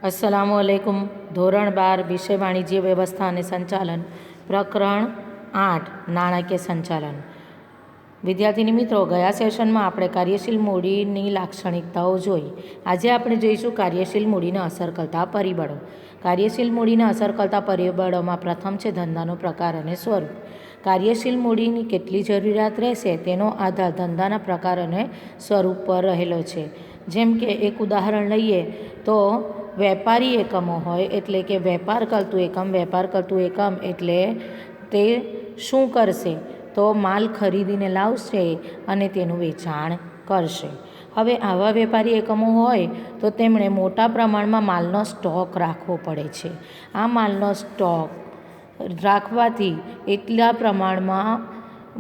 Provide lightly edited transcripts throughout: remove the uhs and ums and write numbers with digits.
अस्सलामुअलैकुम। ધોરણ 12 વિષય વાણિજ્ય વ્યવસ્થા અને સંચાલન, પ્રકરણ 8 નાણાકીય સંચાલન. વિદ્યાર્થીની મિત્રો, ગયા સેશનમાં આપણે કાર્યશીલ મૂડીની લાક્ષણિકતાઓ જોઈ. આજે આપણે જોઈશું કાર્યશીલ મૂડીને અસર કરતા પરિબળો. કાર્યશીલ મૂડીને અસર કરતા પરિબળોમાં પ્રથમ છે ધંધાનો પ્રકાર અને સ્વરૂપ. કાર્યશીલ મૂડીની કેટલી જરૂરિયાત રહેશે તેનો આધાર ધંધાના પ્રકાર અને સ્વરૂપ પર રહેલો છે. જેમ કે એક ઉદાહરણ લઈએ તો વેપારી એકમો હોય એટલે કે વેપાર કરતું એકમ એટલે તે શું કરશે તો માલ ખરીદીને લાવશે અને તેનું વેચાણ કરશે. હવે આવા વેપારી એકમો હોય તો તેમણે મોટા પ્રમાણમાં માલનો સ્ટોક રાખવો પડે છે. આ માલનો સ્ટોક રાખવાથી એટલા પ્રમાણમાં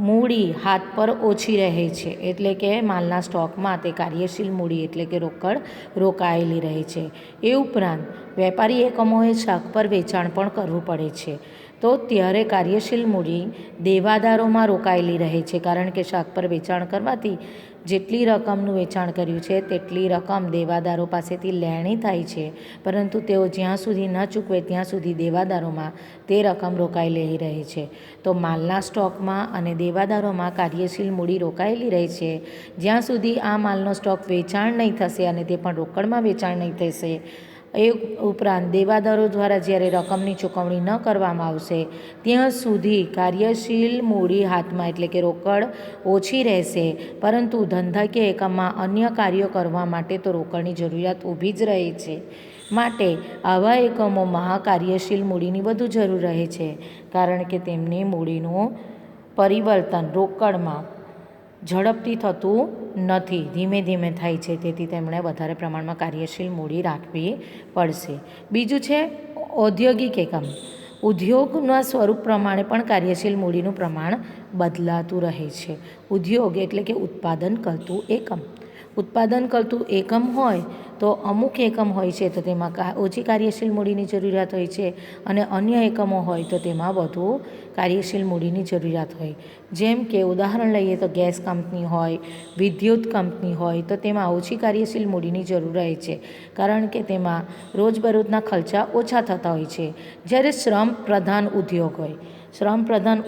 મૂડી હાથ પર ઓછી રહે છે, એટલે કે માલના સ્ટોકમાં તે કાર્યશીલ મૂડી એટલે કે રોકડ રોકાયેલી રહે છે. એ ઉપરાંત વેપારી એકમોએ શાક પર વેચાણ પણ કરવું પડે છે, તો ત્યારે કાર્યશીલ મૂડી દેવાદારોમાં રોકાયેલી રહે છે, કારણ કે શાક પર વેચાણ કરવાથી જેટલી રકમનું વેચાણ કર્યું છે તેટલી રકમ દેવાદારો પાસેથી લેણી થાય છે, પરંતુ તેઓ જ્યાં સુધી ન ચૂકવે ત્યાં સુધી દેવાદારોમાં તે રકમ રોકાયેલી રહે છે. તો માલના સ્ટોકમાં અને દેવાદારોમાં કાર્યશીલ મૂડી રોકાયેલી રહે છે. જ્યાં સુધી આ માલનો સ્ટોક વેચાણ નહીં થશે અને તે પણ રોકડમાં વેચાણ નહીં થશે. એ ઉપરાંત દેવાદારો દ્વારા જ્યારે રકમની ચૂકવણી ન કરવામાં આવશે ત્યાં સુધી કાર્યશીલ મૂડી હાથમાં એટલે કે રોકડ ઓછી રહેશે, પરંતુ ધંધાકીય એકમમાં અન્ય કાર્યો કરવા માટે તો રોકડની જરૂરિયાત ઊભી જ રહે છે. માટે આવા એકમોમાં કાર્યશીલ મૂડીની વધુ જરૂર રહે છે, કારણ કે તેમની મૂડીનું પરિવર્તન રોકડમાં ઝડપથી થતું નથી, ધીમે ધીમે થાય છે. તેથી તેમણે વધારે પ્રમાણમાં કાર્યશીલ મૂડી રાખવી પડશે. બીજું છે ઔદ્યોગિક એકમ. ઉદ્યોગના સ્વરૂપ પ્રમાણે પણ કાર્યશીલ મૂડીનું પ્રમાણ બદલાતું રહે છે. ઉદ્યોગ એટલે કે ઉત્પાદન કરતું એકમ હોય તો અમુક એકમ હોય છે તો તેમાં ઓછી કાર્યશીલ મૂડીની જરૂરિયાત હોય છે, અને અન્ય એકમો હોય તો તેમાં વધુ કાર્યશીલ મૂડીની જરૂરિયાત હોય. જેમ કે ઉદાહરણ લઈએ તો ગેસ કંપની હોય, વિદ્યુત કંપની હોય તો તેમાં ઓછી કાર્યશીલ મૂડીની જરૂર રહે છે, કારણ કે તેમાં રોજબરોજના ખર્ચા ઓછા થતા હોય છે. જ્યારે શ્રમ પ્રધાન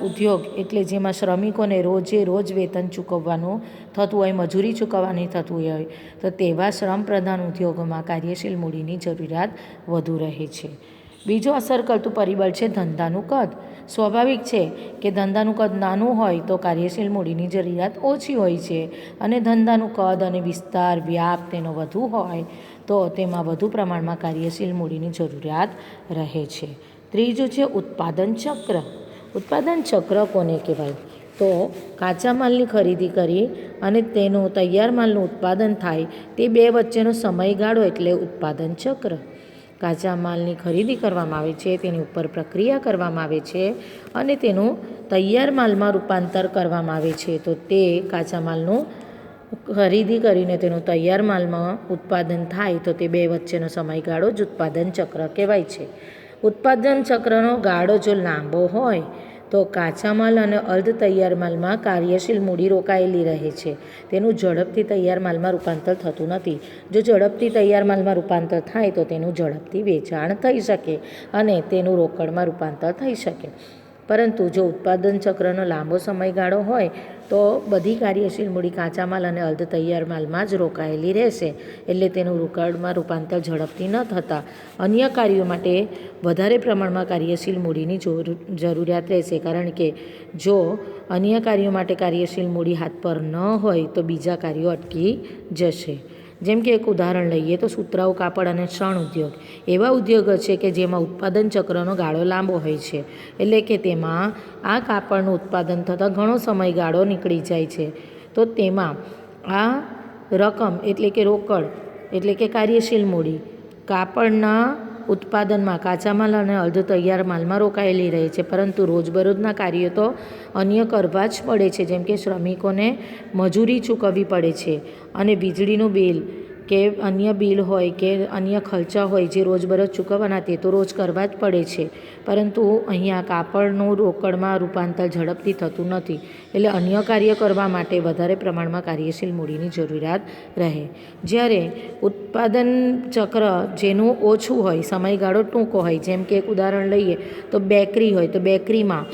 ઉદ્યોગ એટલે જેમાં શ્રમિકોને રોજે રોજ વેતન ચૂકવવાનું થતું હોય, મજૂરી ચૂકવવાની થતું હોય, તો તેવા શ્રમ પ્રધાન ઉદ્યોગોમાં કાર્યશીલ મૂડીની જરૂરિયાત વધુ રહે છે. બીજો અસર કરતું પરિબળ છે ધંધાનું કદ. સ્વાભાવિક છે કે ધંધાનું કદ નાનું હોય તો કાર્યશીલ મૂડીની જરૂરિયાત ઓછી હોય છે, અને ધંધાનું કદ અને વિસ્તાર વ્યાપ તેનો વધુ હોય તો તેમાં વધુ પ્રમાણમાં કાર્યશીલ મૂડીની જરૂરિયાત રહે છે. ત્રીજું છે ઉત્પાદન ચક્ર. ઉત્પાદન ચક્ર કોને કહેવાય તો કાચા માલની ખરીદી કરી અને તેનું તૈયાર માલનું ઉત્પાદન થાય તે બે વચ્ચેનો સમયગાળો એટલે ઉત્પાદન ચક્ર. કાચા માલની ખરીદી કરવામાં આવે છે, તેની ઉપર પ્રક્રિયા કરવામાં આવે છે અને તેનું તૈયાર માલમાં રૂપાંતર કરવામાં આવે છે. તો તે કાચા માલનું ખરીદી કરીને તેનું તૈયાર માલમાં ઉત્પાદન થાય તો તે બે વચ્ચેનો સમયગાળો જ ઉત્પાદન ચક્ર કહેવાય છે. ઉત્પાદન ચક્રનો ગાળો જો લાંબો હોય તો કાચા માલ અને અર્ધ તૈયાર માલમાં કાર્યશીલ મૂડી રોકાયેલી રહે છે. તેનું ઝડપથી તૈયાર માલમાં રૂપાંતર થતું નથી. જો ઝડપથી તૈયાર માલમાં રૂપાંતર થાય તો તેનું ઝડપથી વેચાણ થઈ શકે અને તેનું રોકડમાં રૂપાંતર થઈ શકે. પરંતુ જો ઉત્પાદન ચક્રનો લાંબો સમયગાળો હોય તો બધી કાર્યશીલ મૂડી કાચા માલ અને અર્ધ તૈયાર માલમાં જ રોકાયેલી રહેશે, એટલે તેનું રોકડમાં રૂપાંતર ઝડપથી ન થતાં અન્ય કાર્યો માટે વધારે પ્રમાણમાં કાર્યશીલ મૂડીની જરૂરિયાત રહેશે, કારણ કે જો અન્ય કાર્યો માટે કાર્યશીલ મૂડી હાથ પર ન હોય તો બીજા કાર્યો અટકી જશે. જેમ કે એક ઉદાહરણ લઈએ તો સુતરાઉ કાપડ અને શણ ઉદ્યોગ એવા ઉદ્યોગો છે કે જેમાં ઉત્પાદન ચક્રનો ગાળો લાંબો હોય છે, એટલે કે તેમાં આ કાપડનું ઉત્પાદન થતાં ઘણો સમયગાળો નીકળી જાય છે. તો તેમાં આ રકમ એટલે કે રોકડ એટલે કે કાર્યશીલ મૂડી કાપડના ઉત્પાદનમાં કાચા માલ અને અર્ધ તૈયાર માલમાં રોકાયેલી રહે છે, પરંતુ રોજબરોજના કાર્યો તો અન્ય કરવા જ પડે છે, જેમ કે શ્રમિકોને મજૂરી ચૂકવવી પડે છે અને વીજળીનું બિલ કે અન્ય બિલ હોય કે અન્ય ખર્ચા હોય જે રોજબરોજ ચૂકવવાના તે તો રોજ કરવા જ પડે છે, પરંતુ અહીંયા કાપડનું રોકડમાં રૂપાંતર ઝડપથી થતું નથી. એટલે અન્ય કાર્ય કરવા માટે વધારે પ્રમાણમાં કાર્યશીલ મૂડીની જરૂરિયાત રહે. જ્યારે ઉત્પાદન ચક્ર જેનું ઓછું હોય, સમયગાળો ટૂંકો હોય, જેમ કે એક ઉદાહરણ લઈએ તો બેકરી હોય તો બેકરીમાં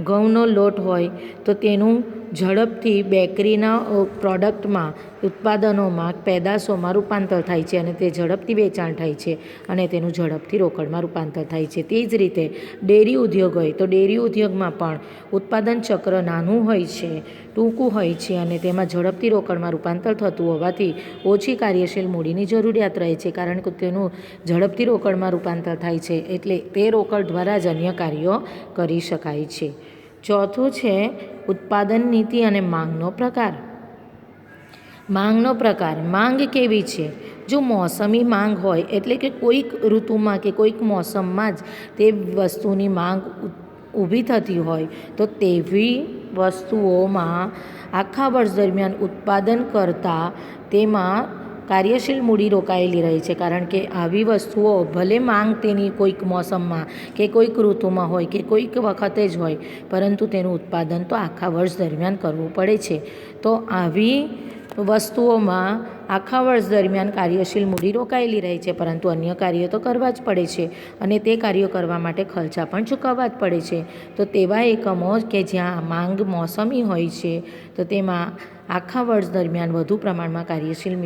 ઘઉંનો લોટ હોય તો તેનું ઝડપથી બેકરીના પ્રોડક્ટમાં, ઉત્પાદનોમાં, પેદાશોમાં રૂપાંતર થાય છે અને તે ઝડપથી વેચાણ થાય છે અને તેનું ઝડપથી રોકડમાં રૂપાંતર થાય છે. તે જ રીતે ડેરી ઉદ્યોગ હોય તો ડેરી ઉદ્યોગમાં પણ ઉત્પાદન ચક્ર નાનું હોય છે, ટૂંકું હોય છે અને તેમાં ઝડપથી રોકડમાં રૂપાંતર થતું હોવાથી ઓછી કાર્યશીલ મૂડીની જરૂરિયાત રહે છે, કારણ કે તેનું ઝડપથી રોકડમાં રૂપાંતર થાય છે એટલે તે રોકડ દ્વારા જ અન્ય કાર્યો કરી શકાય છે. ચોથું છે ઉત્પાદન નીતિ અને માંગનો પ્રકાર. માંગનો પ્રકાર. માંગ કેવી છે? જો મોસમી માંગ હોય એટલે કે કોઈક ઋતુમાં કે કોઈક મોસમમાં જ તે વસ્તુની માંગ ઊભી થતી હોય તો તેવી વસ્તુઓમાં આખા વર્ષ દરમિયાન ઉત્પાદન કરતાં તેમાં કાર્યશીલ મૂડી રોકાયેલી રહે છે, કારણ કે આવી વસ્તુઓ ભલે માંગ તેની કોઈક મોસમમાં કે કોઈક ઋતુમાં હોય કે કોઈક વખતે જ હોય, પરંતુ તેનું ઉત્પાદન તો આખા વર્ષ દરમિયાન કરવું પડે છે. તો આવી વસ્તુઓમાં આખા વર્ષ દરમિયાન કાર્યશીલ મૂડી રોકાયેલી રહે છે, પરંતુ અન્ય કાર્યો તો કરવા જ પડે છે અને તે કાર્યો કરવા માટે ખર્ચા પણ ચૂકવવા જ પડે છે. તો તેવા એકમો કે જ્યાં માંગ મોસમી હોય છે તો તેમાં આખા વર્ષ દરમિયાન વધુ પ્રમાણમાં કાર્યશીલ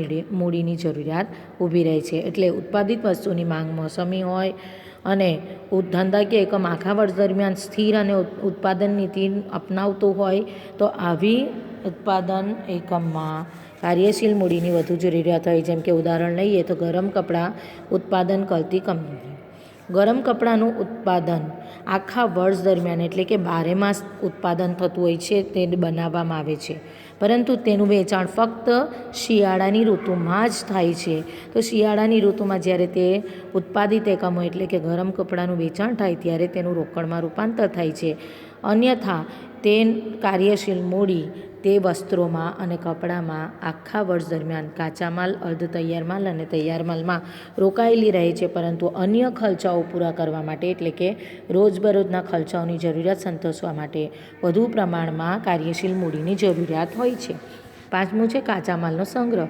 મૂડીની જરૂરિયાત ઊભી રહે છે. એટલે ઉત્પાદિત વસ્તુની માંગ મોસમી હોય અને ધંધાકીય એકમ આખા વર્ષ દરમિયાન સ્થિર અને ઉત્પાદન નીતિ અપનાવતું હોય તો આવી ઉત્પાદન એકમમાં કાર્યશીલ મૂડીની વધુ જરૂરિયાત હોય. જેમ કે ઉદાહરણ લઈએ તો ગરમ કપડાં ઉત્પાદન કરતી કંપની. ગરમ કપડાનું ઉત્પાદન આખા વર્ષ દરમિયાન એટલે કે 12 માસ ઉત્પાદન થતું હોય છે, તે બનાવવામાં આવે છે, પરંતુ તેનું વેચાણ ફક્ત શિયાળાની ઋતુમાં જ થાય છે. તો શિયાળાની ઋતુમાં જ્યારે તે ઉત્પાદિત એકમો એટલે કે ગરમ કપડાનું વેચાણ થાય ત્યારે તેનું રોકડમાં રૂપાંતર થાય છે. અન્યથા તે કાર્યશીલ મૂડી તે વસ્ત્રોમાં અને કપડામાં આખા વર્ષ દરમિયાન કાચા માલ, અર્ધ તૈયાર માલ અને તૈયાર માલમાં રોકાયેલી રહે છે, પરંતુ અન્ય ખર્ચાઓ પૂરા કરવા માટે એટલે કે રોજબરોજના ખર્ચાઓની જરૂરિયાત સંતોષવા માટે વધુ પ્રમાણમાં કાર્યશીલ મૂડીની જરૂરિયાત હોય છે. પાંચમું છે કાચા માલનો સંગ્રહ.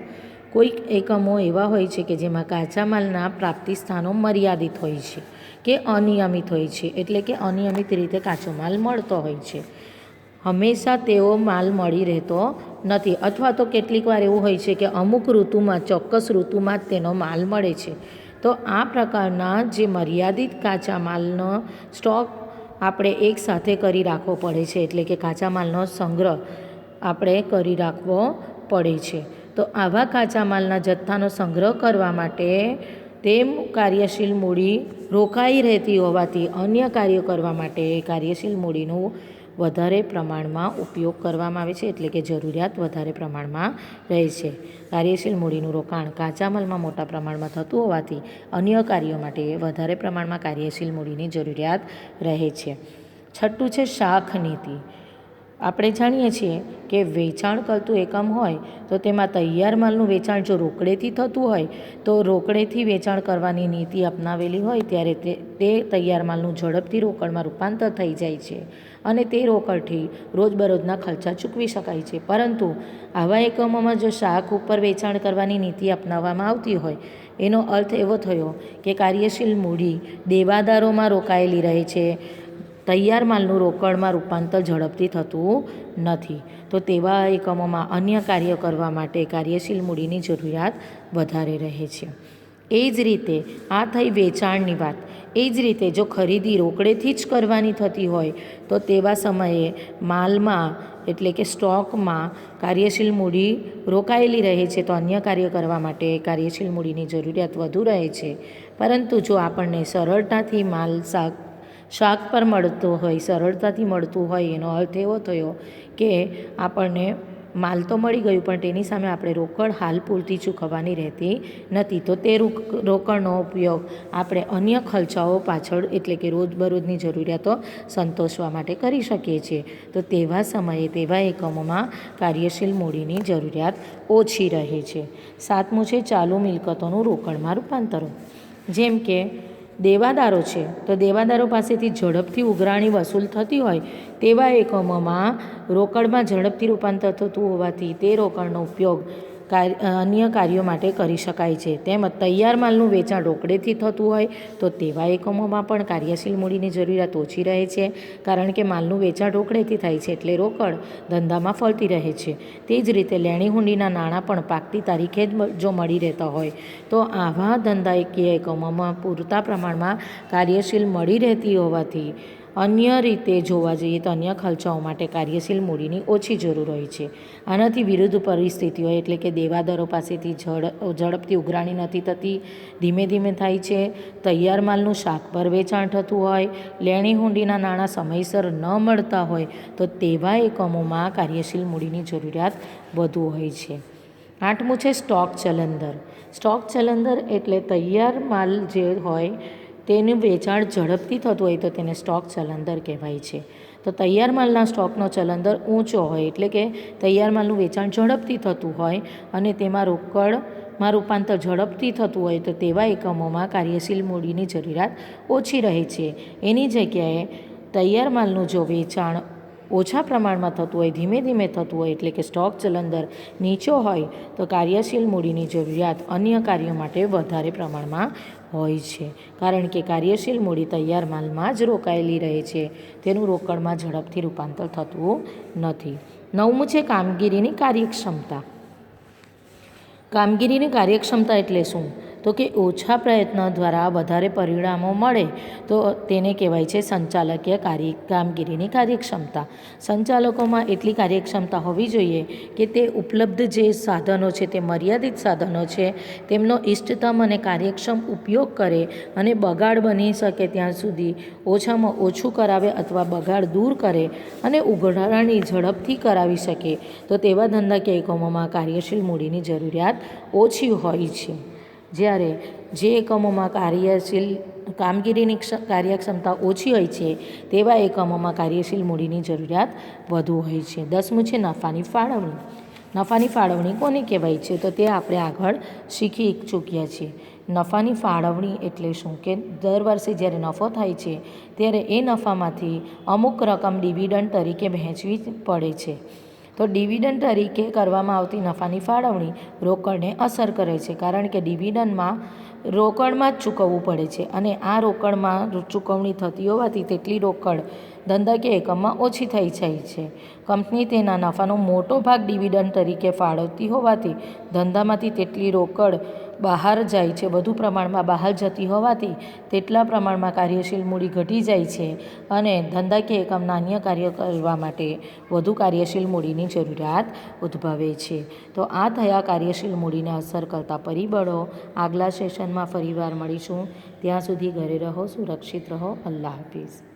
કોઈક એકમો એવા હોય છે કે જેમાં કાચા માલના પ્રાપ્તિ સ્થાનો મર્યાદિત હોય છે કે અનિયમિત હોય છે, એટલે કે અનિયમિત રીતે કાચો માલ મળતો હોય છે. હંમેશા તેવો માલ મળી રહેતો નથી, અથવા તો કેટલીક વાર એવું હોય છે કે અમુક ઋતુમાં, ચોક્કસ ઋતુમાં જ તેનો માલ મળે છે. તો આ પ્રકારના જે મર્યાદિત કાચા માલનો સ્ટોક આપણે એક સાથે કરી રાખવો પડે છે, એટલે કે કાચા માલનો સંગ્રહ આપણે કરી રાખવો પડે છે. તો આવા કાચા માલના જથ્થાનો સંગ્રહ કરવા માટે તેમ કાર્યશીલ મૂડી રોકાઈ રહેતી હોવાથી અન્ય કાર્યો કરવા માટે કાર્યશીલ મૂડીનું વધારે પ્રમાણમાં ઉપયોગ કરવામાં આવે છે, એટલે કે જરૂરિયાત વધારે પ્રમાણમાં રહે છે. કાર્યશીલ મૂડીનું રોકાણ કાચા માલમાં મોટા પ્રમાણમાં થતું હોવાથી અન્ય કાર્યો માટે વધારે પ્રમાણમાં કાર્યશીલ મૂડીની જરૂરિયાત રહે છે. છઠ્ઠું છે શાખ નીતિ. આપણે જાણીએ છીએ કે વેચાણ કરતું એકમ હોય તો તેમાં તૈયાર માલનું વેચાણ જો રોકડેથી થતું હોય તો રોકડેથી વેચાણ કરવાની નીતિ અપનાવેલી હોય ત્યારે તે તૈયાર માલનું ઝડપથી રોકડમાં રૂપાંતર થઈ જાય છે અને તે રોકડથી રોજબરોજના ખર્ચા ચૂકવી શકાય છે. પરંતુ આવા એકમોમાં જો શાખ ઉપર વેચાણ કરવાની નીતિ અપનાવવામાં આવતી હોય એનો અર્થ એવો થયો કે કાર્યશીલ મૂડી દેવાદારોમાં રોકાયેલી રહે છે, તૈયાર માલનું રોકડમાં રૂપાંતર ઝડપથી થતું નથી. તો તેવા એકમોમાં અન્ય કાર્ય કરવા માટે કાર્યશીલ મૂડીની જરૂરિયાત વધારે રહે છે. એ જ રીતે આ થઈ વેચાણની વાત. એ જ રીતે જો ખરીદી રોકડેથી જ કરવાની થતી હોય તો તેવા સમયે માલમાં એટલે કે સ્ટોકમાં કાર્યશીલ મૂડી રોકાયેલી રહે છે, તો અન્ય કાર્ય કરવા માટે કાર્યશીલ મૂડીની જરૂરિયાત વધુ રહે છે. પરંતુ જો આપણને સરળતાથી માલ શાક પર મળતો હોય, સરળતાથી મળતું હોય, એનો અર્થ એવો થયો કે આપણને માલ તો મળી ગયું પણ તેની સામે આપણે રોકડ હાલ પૂરતી ચૂકવવાની રહેતી નથી. તો તે રોકડનો ઉપયોગ આપણે અન્ય ખર્ચાઓ પાછળ એટલે કે રોજબરોજની જરૂરિયાતો સંતોષવા માટે કરી શકીએ છીએ. તો તેવા સમયે તેવા એકમોમાં કાર્યશીલ મૂડીની જરૂરિયાત ઓછી રહે છે. 7મું છે ચાલુ મિલકતોનું રોકડમાં રૂપાંતરણ. જેમ કે દેવાદારો છે, તો દેવાદારો પાસેથી ઝડપથી ઉઘરાણી વસૂલ થતી હોય તેવા એકમોમાં રોકડમાં ઝડપથી રૂપાંતર થતું હોવાથી તે રોકડનો ઉપયોગ અન્ય કાર્યો માટે કરી શકાય છે. તેમજ તૈયાર માલનું વેચાણ રોકડેથી થતું હોય તો તેવા એકમોમાં પણ કાર્યશીલ મૂડીની જરૂરિયાત ઓછી રહે છે, કારણ કે માલનું વેચાણ રોકડેથી થાય છે એટલે રોકડ ધંધામાં ફરતી રહે છે. તે જ રીતે લેણી હુંડીના નાણાં પણ પાકતી તારીખે જ જો મળી રહેતા હોય તો આવા ધંધાકીય એકમોમાં પૂરતા પ્રમાણમાં કાર્યશીલ મળી રહેતી હોવાથી અન્ય રીતે જોવા જઈએ તો અન્ય ખર્ચાઓ માટે કાર્યશીલ મૂડીની ઓછી જરૂર હોય છે. આનાથી વિરુદ્ધ પરિસ્થિતિઓ એટલે કે દેવાદારો પાસેથી ઝડપથી ઉઘરાણી નથી થતી, ધીમે ધીમે થાય છે, તૈયાર માલનું શાકભર વેચાણ થતું હોય, લેણી હુંડીના નાણાં સમયસર ન મળતા હોય તો તેવા એકમોમાં કાર્યશીલ મૂડીની જરૂરિયાત વધુ હોય છે. 8મું છે સ્ટોક ચલંદર. સ્ટોક ચલંદર એટલે તૈયાર માલ જે હોય તેનું વેચાણ ઝડપથી થતું હોય તો તેને સ્ટોક ચલંદર કહેવાય છે. તો તૈયાર માલના સ્ટોકનો ચલંદર ઊંચો હોય એટલે કે તૈયાર માલનું વેચાણ ઝડપથી થતું હોય અને તેમાં રોકડમાં રૂપાંતર ઝડપથી થતું હોય તો તેવા એકમોમાં કાર્યશીલ મૂડીની જરૂરિયાત ઓછી રહે છે. એની જગ્યાએ તૈયાર માલનું જો વેચાણ ઓછા પ્રમાણમાં થતું હોય, ધીમે ધીમે થતું હોય એટલે કે સ્ટોક ચલંદર નીચો હોય તો કાર્યશીલ મૂડીની જરૂરિયાત અન્ય કાર્યો માટે વધારે પ્રમાણમાં હોય છે, કારણ કે કાર્યશીલ મૂડી તૈયાર માલમાં જ રોકાયેલી રહે છે, તેનું રોકડમાં ઝડપથી રૂપાંતર થતું નથી. 9મું છે કામગીરીની કાર્યક્ષમતા. કામગીરીની કાર્યક્ષમતા એટલે શું? તો કે ઓછા પ્રયત્ન દ્વારા વધારે પરિણામો મળે તો તેને કહેવાય છે સંચાલકીય કામગીરીની કાર્યક્ષમતા. સંચાલકોમાં એટલી કાર્યક્ષમતા હોવી જોઈએ કે તે ઉપલબ્ધ જે સાધનો છે તે મર્યાદિત સાધનો છે તેમનો ઇષ્ટતમ અને કાર્યક્ષમ ઉપયોગ કરે અને બગાડ બની શકે ત્યાં સુધી ઓછામાં ઓછું કરાવે અથવા બગાડ દૂર કરે અને ઉઘરાણી ઝડપથી કરાવી શકે તો તેવા ધંધાકીય એકમોમાં કાર્યશીલ મૂડીની જરૂરિયાત ઓછી હોય છે. જ્યારે જે એકમોમાં કામગીરીની કાર્યક્ષમતા ઓછી હોય છે તેવા એકમોમાં કાર્યશીલ મૂડીની જરૂરિયાત વધુ હોય છે. 10મું છે નફાની ફાળવણી. નફાની ફાળવણી કોને કહેવાય છે? તો તે આપણે આગળ શીખી ચૂક્યા છીએ. નફાની ફાળવણી એટલે શું કે દર વર્ષે જ્યારે નફો થાય છે ત્યારે એ નફામાંથી અમુક રકમ ડિવિડન્ડ તરીકે વહેંચવી પડે છે. તો ડિવિડન્ડ તરીકે કરવામાં આવતી નફાની ફાળવણી રોકડને અસર કરે છે, કારણ કે ડિવિડન્ડમાં રોકડમાં જ ચૂકવવું પડે છે અને આ રોકડમાં ચૂકવણી થતી હોવાથી તેટલી રોકડ ધંધાકીય એકમમાં ઓછી થઈ જાય છે. કંપની તેના નફાનો મોટો ભાગ ડિવિડન્ડ તરીકે ફાળવતી હોવાથી ધંધામાંથી તેટલી રોકડ બહાર જાય છે, વધુ પ્રમાણમાં બહાર જતી હોવાથી તેટલા પ્રમાણમાં કાર્યશીલ મૂડી ઘટી જાય છે અને ધંધાકીય એકમના અન્ય કાર્યો કરવા માટે વધુ કાર્યશીલ મૂડીની જરૂરિયાત ઉદ્ભવે છે. તો આ થયા કાર્યશીલ મૂડીને અસર કરતા પરિબળો. આગલા સેશનમાં ફરીવાર મળીશું. ત્યાં સુધી ઘરે રહો, સુરક્ષિત રહો. અલ્લાહ હાફિઝ.